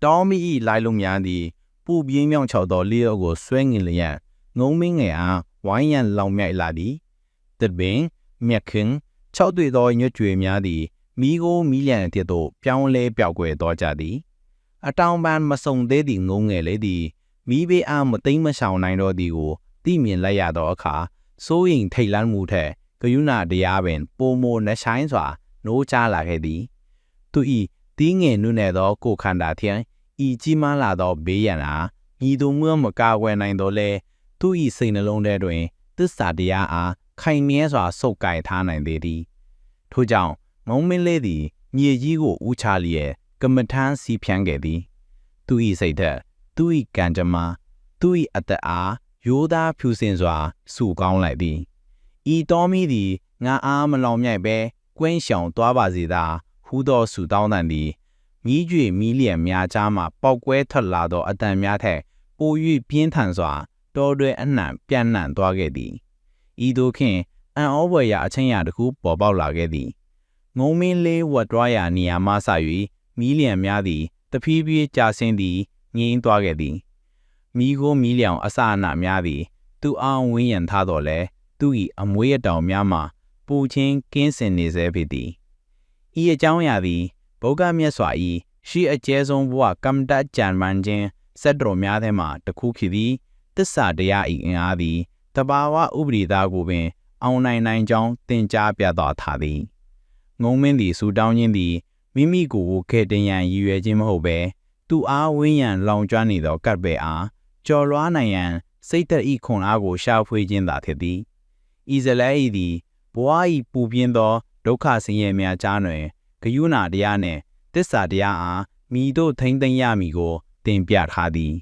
တောမီဤလိုက်လုံများသည်ပူပြင်းမြောင်ချောက်သောလျော့ကိုဆွဲငင်လျက်ငုံမင်းငယ်အားဝိုင်းရန်လောင်မြိုက်လာသည်တစ်ပင်မြက်ခင်ချောက်တွေ့သောညွတ်ကြွေများသည်မိကိုမီလျံအဖြစ်သို့ပြောင်းလဲပြောက်ကွယ်သွားကြသည်အတောင်ပန်မစုံသေးသည့်ငုံငယ်လေးသည်မိဘေးအားမသိမ့်မဆောင်နိုင်တော့သည်ကိုသိမြင်လိုက်ရသောအခါစိုးရိမ်ထိတ်လန့်မှုထက်ဂယုဏတရားပင်ပိုမိုနှဆိုင်စွာနိုးချလာခဲ့သည်သူ၏တီးငယ်နုနယ်သောကိုခန္ဓာထျံဤကြီးမားလာသောဘေးရန်အားညီသူမမကာကွယ်နိုင်သောလဲသူ၏စိတ်နှလုံးထဲတွင်သစ္စာတရားအားခိုင်မြဲစွာစုပ်ကိုင်ထားနိုင်သေးသည်ထို့ကြောင့်မုံမင်းလေးသည်မြေကြီးကိုဦးချလျက်ကမ္မထမ်းစီးဖြန်းခဲ့သည်သူ၏စိတ်ဓာတ်သူ၏ကံကြမ္မာသူ၏အသက်အားရိုးသားဖြူစင်စွာစုကောင်းလိုက်သည်ဤတော်မီသည်ငါအားမလောင်မြိုက်ပဲကွင်းရှောင်သွားပါစေသာဟူသောဆူတောင်းတန်သည်မိကျွေမီလျက်များကြားမှပောက်ကွဲထွက်လာသောအတန်များထက်ပို၍ပြင်းထန်စွာတော်တွင်အနှံ့ပြန့်နှံ့သွားခဲ့သည်ဤသို့ဖြင့်အံ့ဩဖွယ်ရာအချင်းရာတစ်ခုပေါ်ပေါက်လာခဲ့သည်ငုံမင်းလေးဝတ်တွားရာနေရာမှစ၍မီလျံများသည်တဖြည်းဖြည်းကြာဆင်းသည်ငြိမ်းသွားခဲ့သည်မိကိုမီလျံအစအနများသည်သူအားဝင်းရန်ထားတော်လဲသူ၏အမွေးအတောင်များမှပူချင်းကင်းစင်နေစေဖြစ်သည်ဤအကြောင်းအရာသည်ဗုဒ္ဓမြတ်စွာ၏ရှေးအကျဲဆုံးဘဝကမ္မတကြံမှန်ခြင်းစက်တော်များထဲမှတစ်ခုဖြစ်သည်သစ္စာတရား၏အင်အားသည်တဘာဝဥပဒေသားကိုပင်အောင်နိုင်ကြောင်းသင်ကြားပြသထားသည်ငုံမင်းသည်ဆူတောင်းခြင်းသည်မိမိကိုယ်ကဲ့တင်ရန်ရည်ရွယ်ခြင်းမဟုတ်ဘဲသူအားဝင်းရန်လောင်ကျွမ်းနေသောကပ်ပဲအားကြော်လွားနိုင်ရန်စိတ်သက်ဤခွန်အားကိုရှာဖွေခြင်းသာဖြစ်သည်ဣဇလဲဤသည်ဘဝ၏ပူပြင်းသောဒုက္ခဆင်းရဲများကြားတွင်ဂယုဏတရားနှင့်သစ္စာတရားအားမိတို့ထိမ့်သိမ်းရမည်ကိုသင်ပြထားသည်